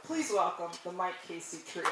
please welcome the Mike Casey Trio.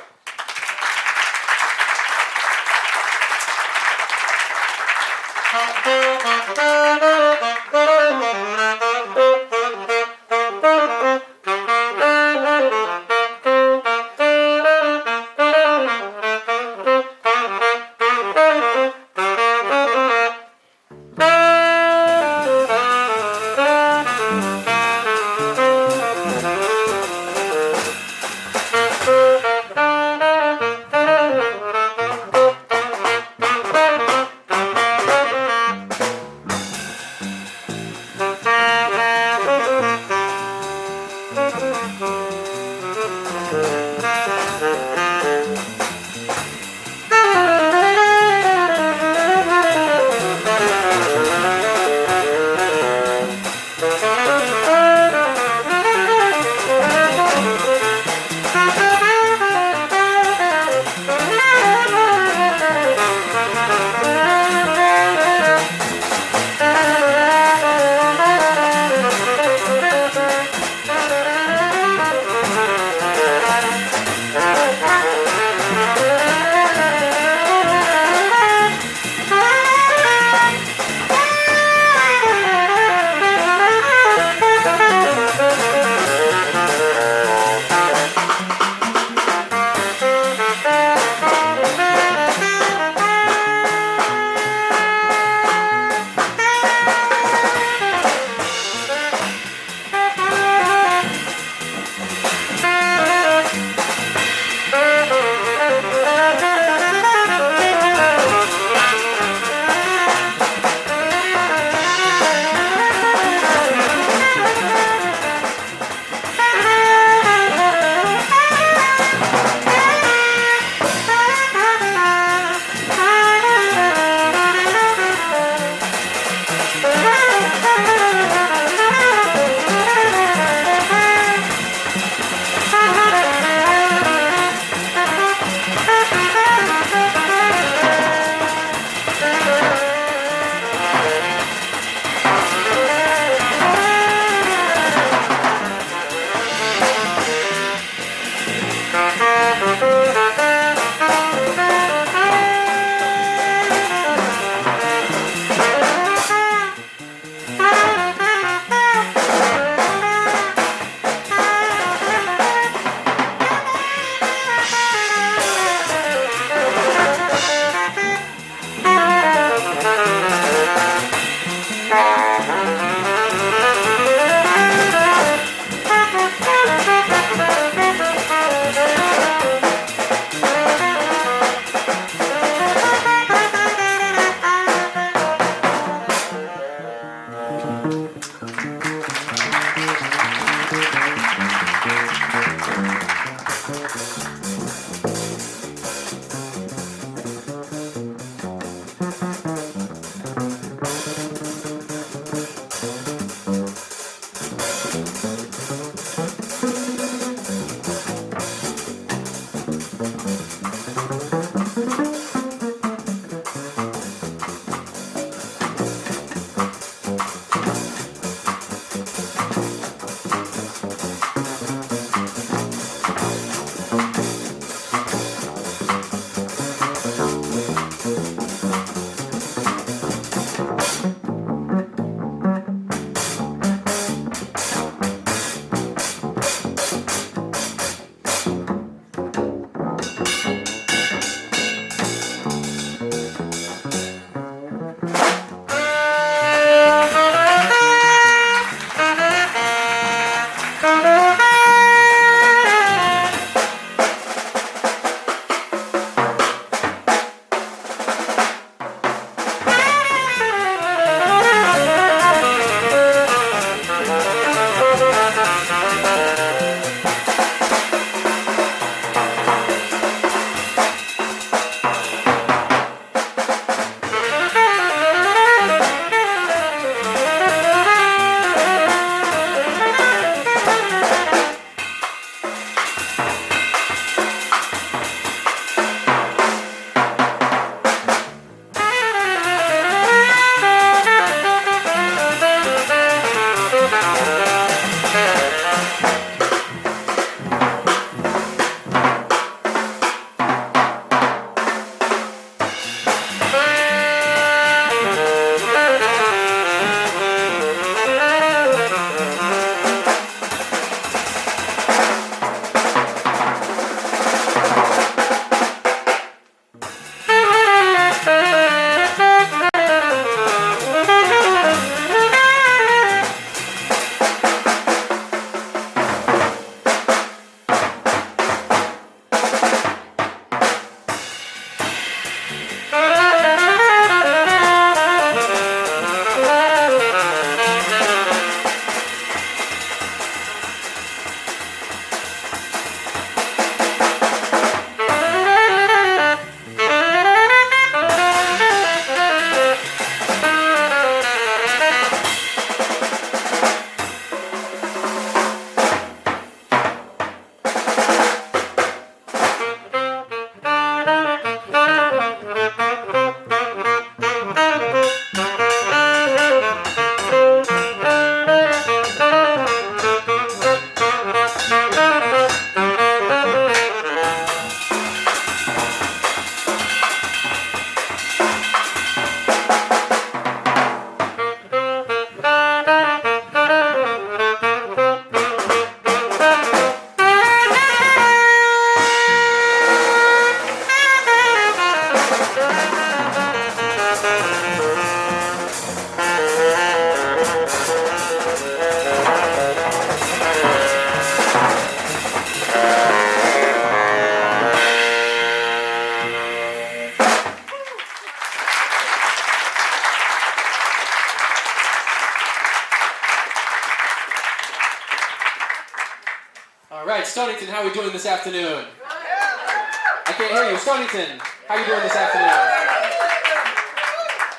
Stonington, how are we doing this afternoon? I can't hear you. Stonington, how are you doing this afternoon?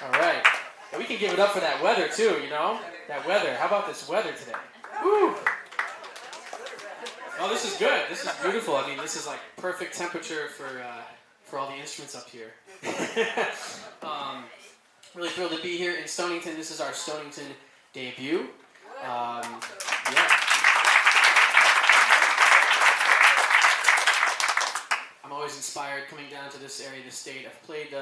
All right. Yeah, we can give it up for that weather too, you know? That weather. How about this weather today? Woo! Oh, this is good. This is beautiful. I mean, this is like perfect temperature for all the instruments up here. Really thrilled to be here in Stonington. This is our Stonington debut. Yeah. I'm always inspired coming down to this area of the state. I've played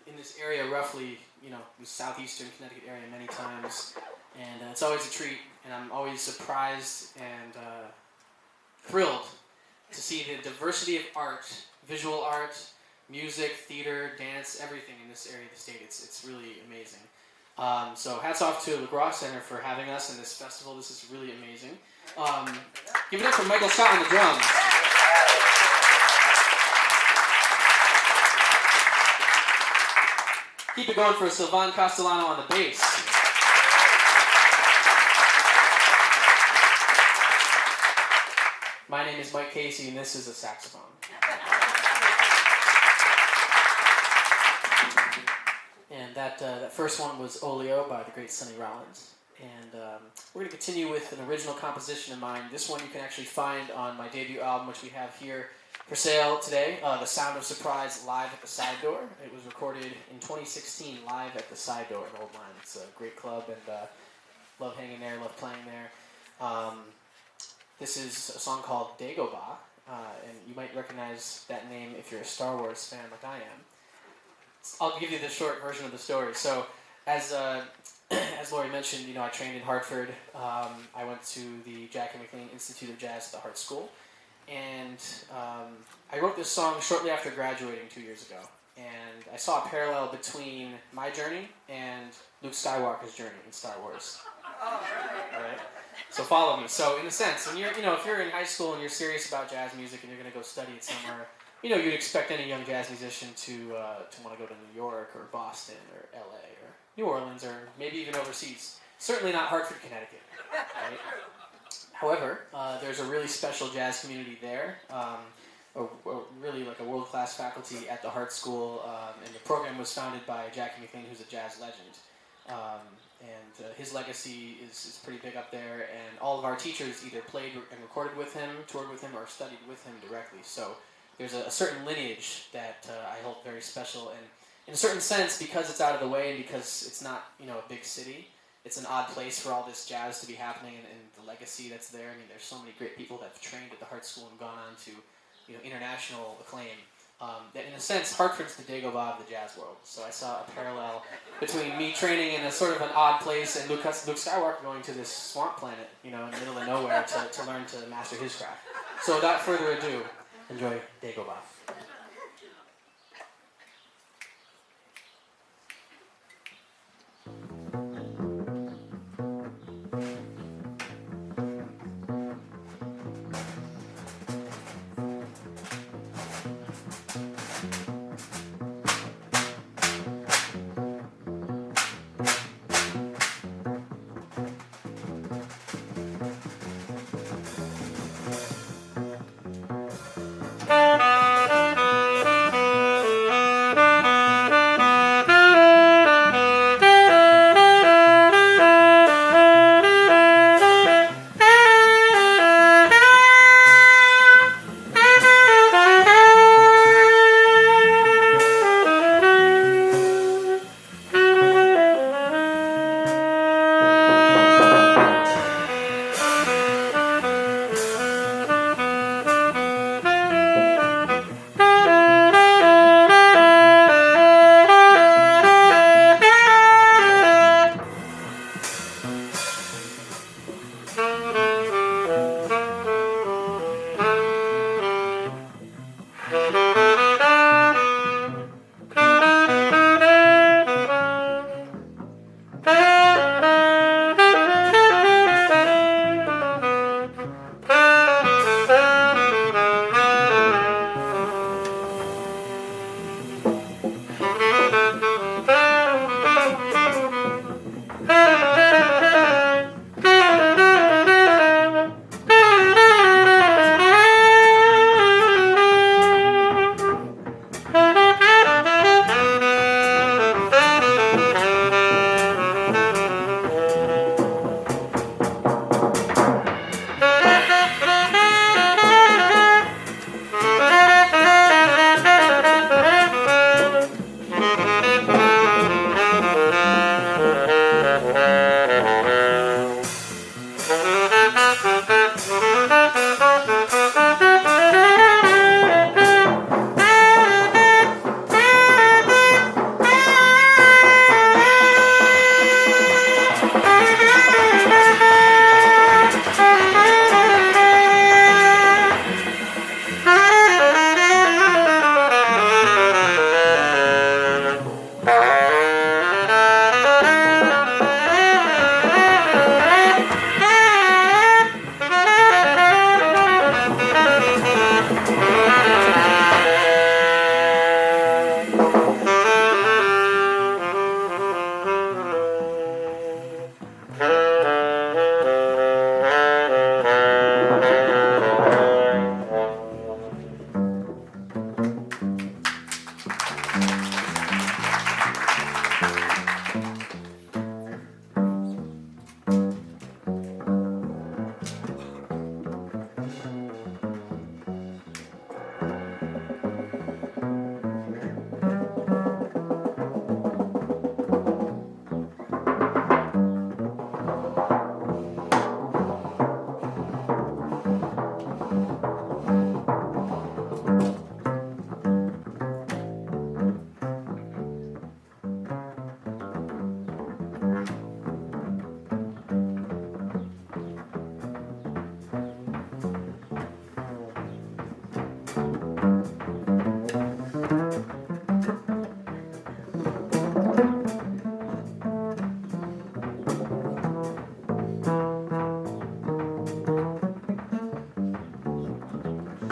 in this area roughly, the southeastern Connecticut area many times, and it's always a treat, and I'm always surprised and thrilled to see the diversity of art, visual art, music, theater, dance, everything in this area of the state. It's really amazing. So hats off to LaGrosse Center for having us in this festival. This is really amazing. Give it up for Michael Scott on the drums. Keep it going for Sylvan Castellano on the bass. My name is Mike Casey, and this is a saxophone. And that first one was Oleo by the great Sonny Rollins. And we're going to continue with an original composition of mine. This one you can actually find on my debut album, which we have here for sale today, The Sound of Surprise, Live at the Side Door. It was recorded in 2016, live at the Side Door in Old Line. It's a great club, and love hanging there, love playing there. This is a song called Dagobah, and you might recognize that name if you're a Star Wars fan like I am. I'll give you the short version of the story. So, as Lori mentioned, I trained in Hartford. I went to the Jackie McLean Institute of Jazz at the Hart School, and I wrote this song shortly after graduating 2 years ago. And I saw a parallel between my journey and Luke Skywalker's journey in Star Wars. All right. So follow me. So in a sense, when you're, if you're in high school and you're serious about jazz music and you're going to go study it somewhere, you'd expect any young jazz musician to want to go to New York or Boston or L.A. or New Orleans or maybe even overseas. Certainly not Hartford, Connecticut. Right? However, there's a really special jazz community there, really like a world-class faculty at the Hart School, and the program was founded by Jackie McLean, who's a jazz legend. And his legacy is pretty big up there, and all of our teachers either played and recorded with him, toured with him, or studied with him directly. So there's a certain lineage that I hold very special, and in a certain sense, because it's out of the way and because it's not, a big city, it's an odd place for all this jazz to be happening and the legacy that's there. I mean, there's so many great people that have trained at the Hart School and gone on to, international acclaim. That in a sense, Hartford's the Dagobah of the jazz world. So I saw a parallel between me training in a sort of an odd place and Luke Skywalker going to this swamp planet, in the middle of nowhere to learn to master his craft. So without further ado, enjoy Dagobah.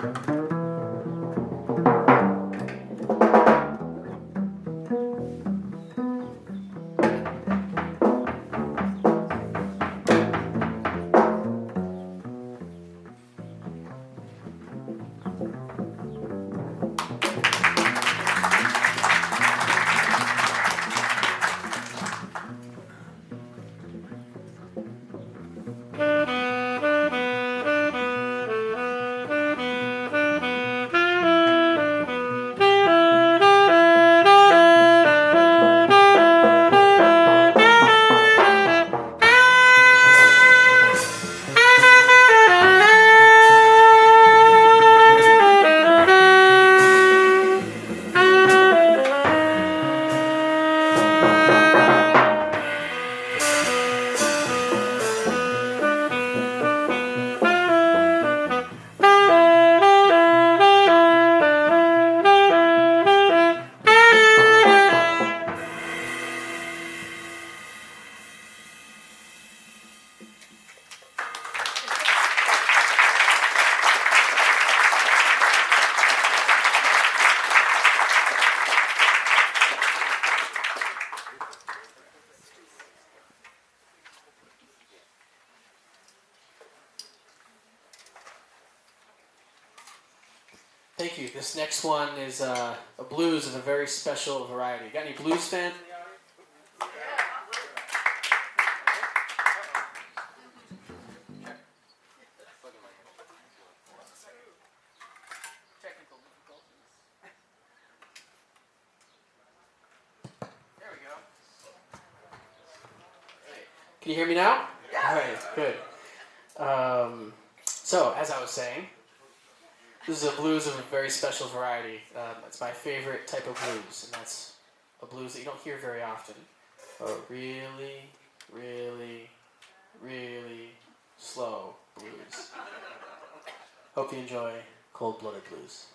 Thank you. This next one is a blues of a very special variety. Got any blues fans? There we go. Can you hear me now? Yeah. All right, good. So, as I was saying, this is a blues of a very special variety. It's my favorite type of blues, and that's a blues that you don't hear very often. A really, really, really slow blues. Hope you enjoy Cold-Blooded Blues.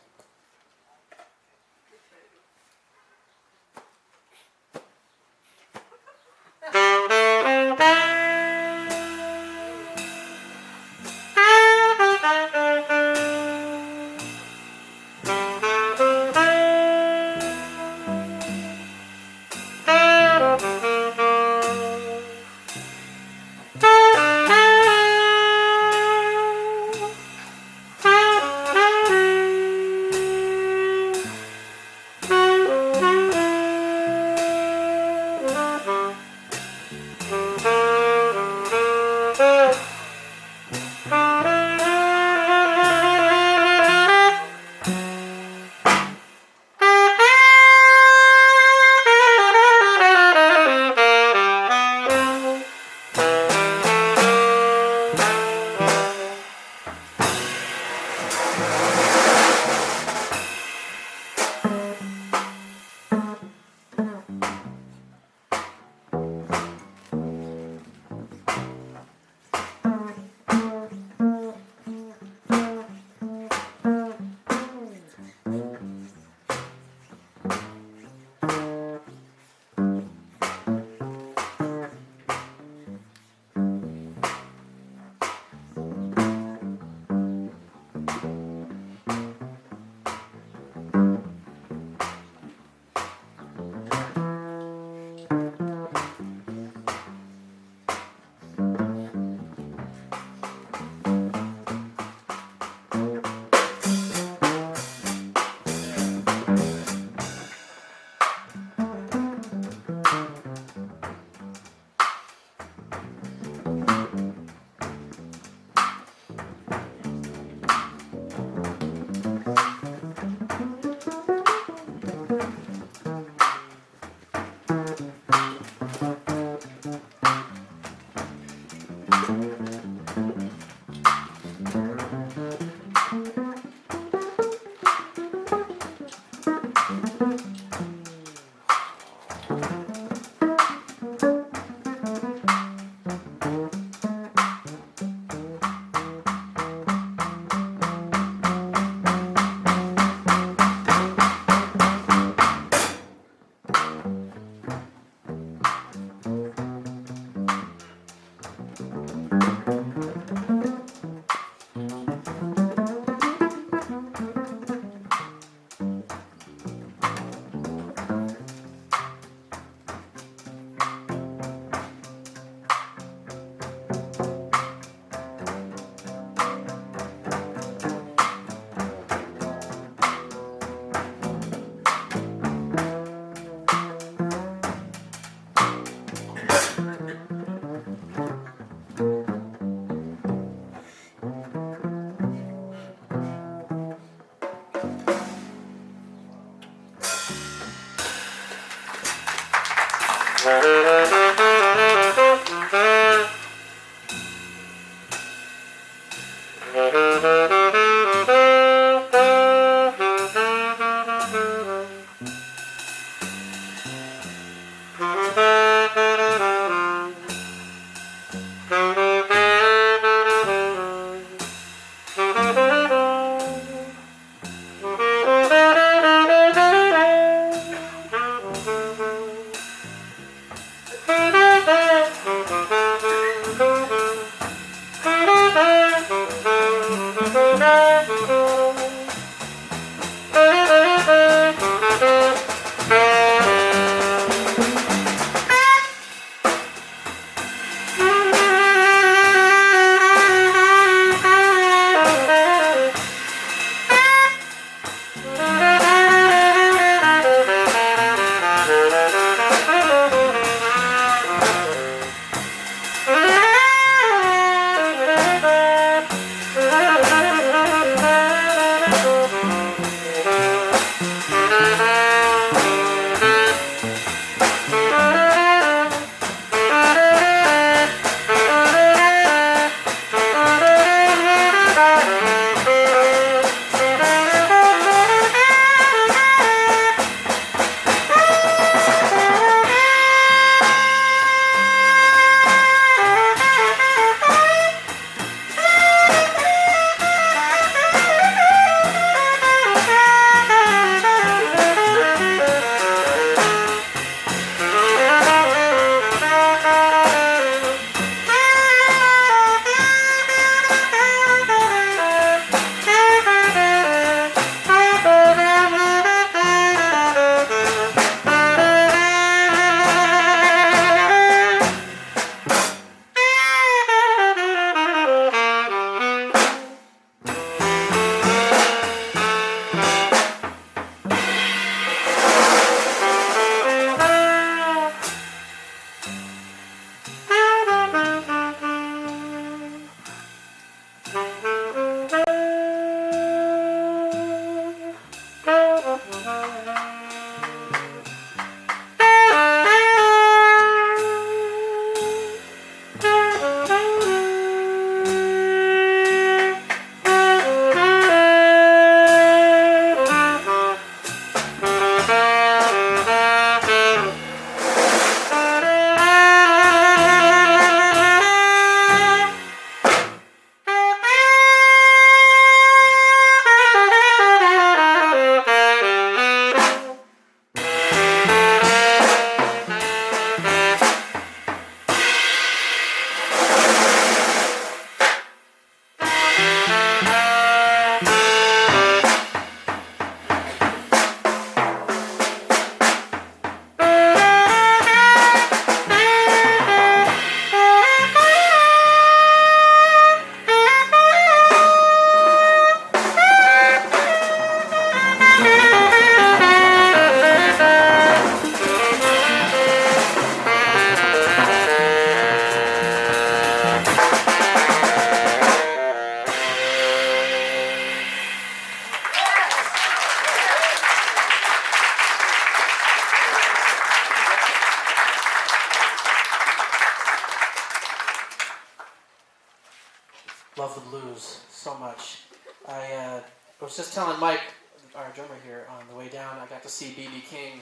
Love the blues so much. I was just telling Mike, our drummer here, on the way down, I got to see B.B. King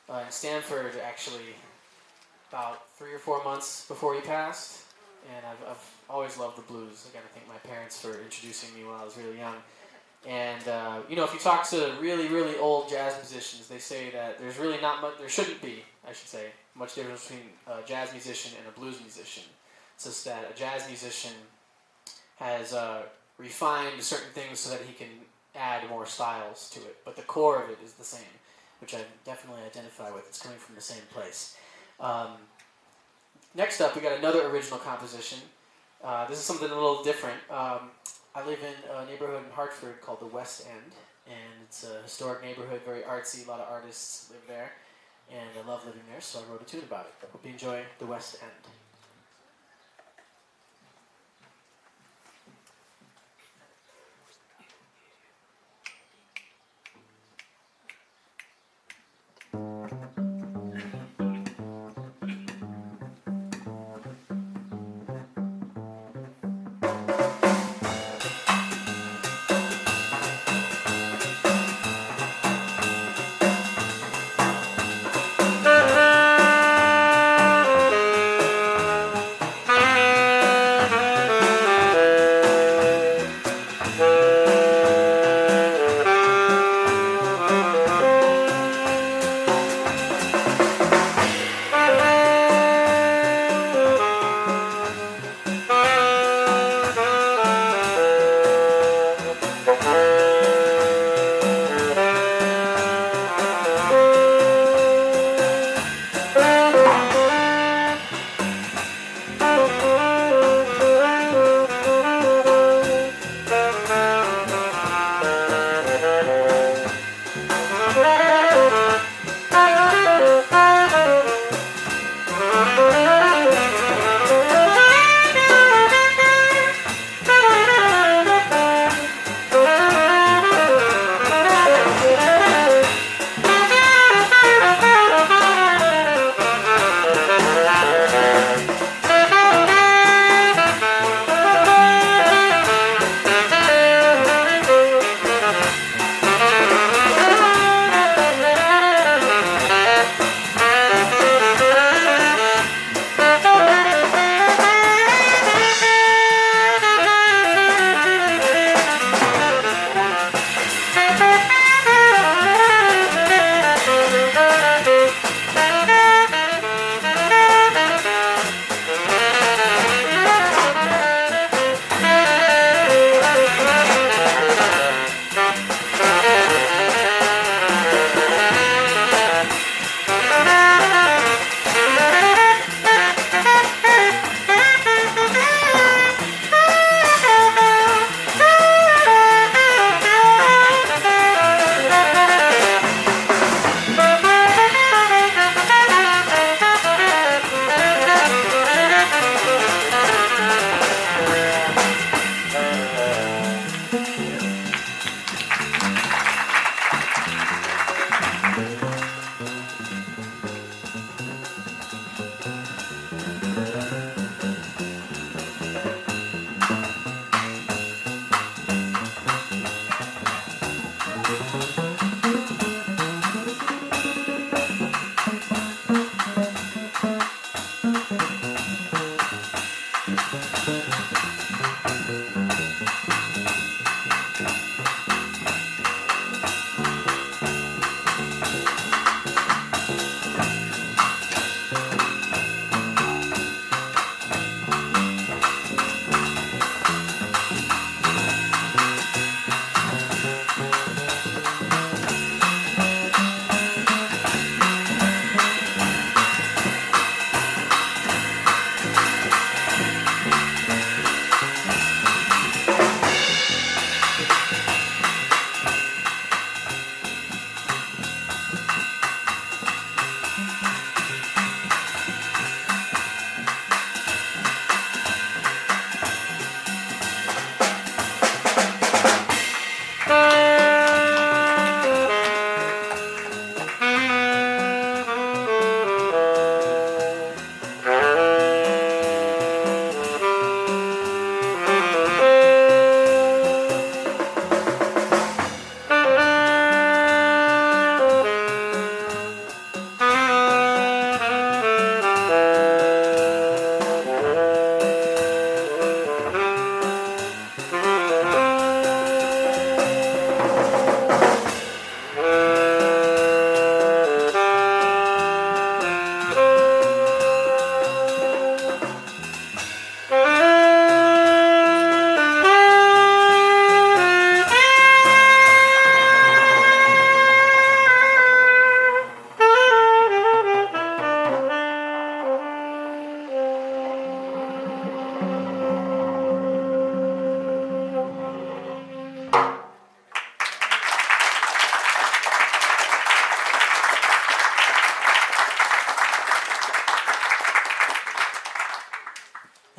in Stanford actually about 3 or 4 months before he passed. And I've always loved the blues. I got to thank my parents for introducing me when I was really young. And, if you talk to really, really old jazz musicians, they say that there's really not much, there shouldn't be, I should say, much difference between a jazz musician and a blues musician. It's just that a jazz musician has refined certain things so that he can add more styles to it. But the core of it is the same, which I definitely identify with. It's coming from the same place. Next up, we got another original composition. This is something a little different. I live in a neighborhood in Hartford called the West End, and it's a historic neighborhood, very artsy. A lot of artists live there, and I love living there, so I wrote a tune about it. Hope you enjoy the West End.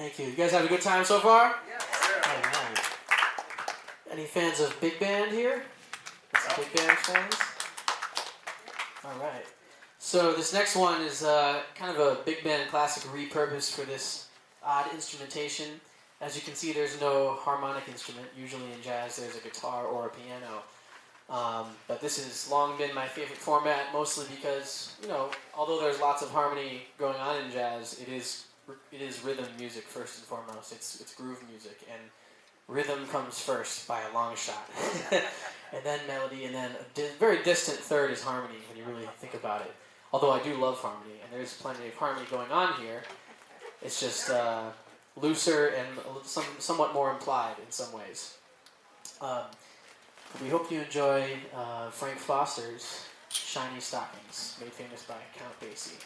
Thank you. You guys have a good time so far? All right. Any fans of big band here? Some big band fans? All right. So this next one is kind of a big band classic repurposed for this odd instrumentation. As you can see, there's no harmonic instrument. Usually in jazz, there's a guitar or a piano. But this has long been my favorite format, mostly because, although there's lots of harmony going on in jazz, it is rhythm music first and foremost. It's groove music, and rhythm comes first by a long shot. And then melody, and then a very distant third is harmony when you really think about it. Although I do love harmony, and there's plenty of harmony going on here. It's just looser and somewhat more implied in some ways. We hope you enjoy Frank Foster's Shiny Stockings, made famous by Count Basie.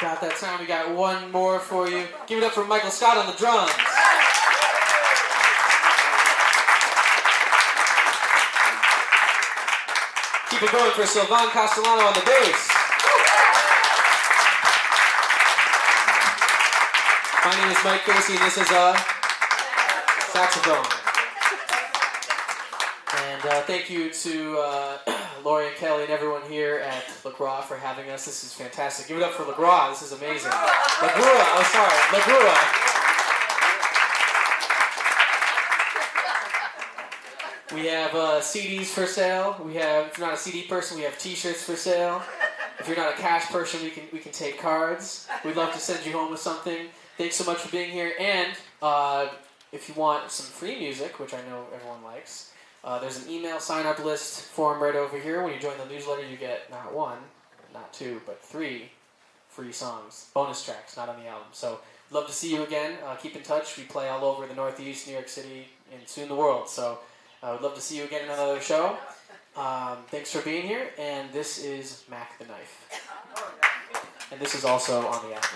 About that time, we got one more for you. Give it up for Michael Scott on the drums. Keep it going for Sylvan Castellano on the bass. My name is Mike Casey, and this is saxophone. And thank you to Lori and Kelly and everyone here at LaGroix for having us. This is fantastic. Give it up for LaGroix. This is amazing. LaGroix. We have CDs for sale. We have, if you're not a CD person, we have T-shirts for sale. If you're not a cash person, we can take cards. We'd love to send you home with something. Thanks so much for being here. And if you want some free music, which I know everyone likes, there's an email sign-up list form right over here. When you join the newsletter, you get not one, not two, but 3 free songs, bonus tracks, not on the album. So, love to see you again. Keep in touch. We play all over the Northeast, New York City, and soon the world. So, I would love to see you again in another show. Thanks for being here. And this is Mac the Knife. And this is also on the album.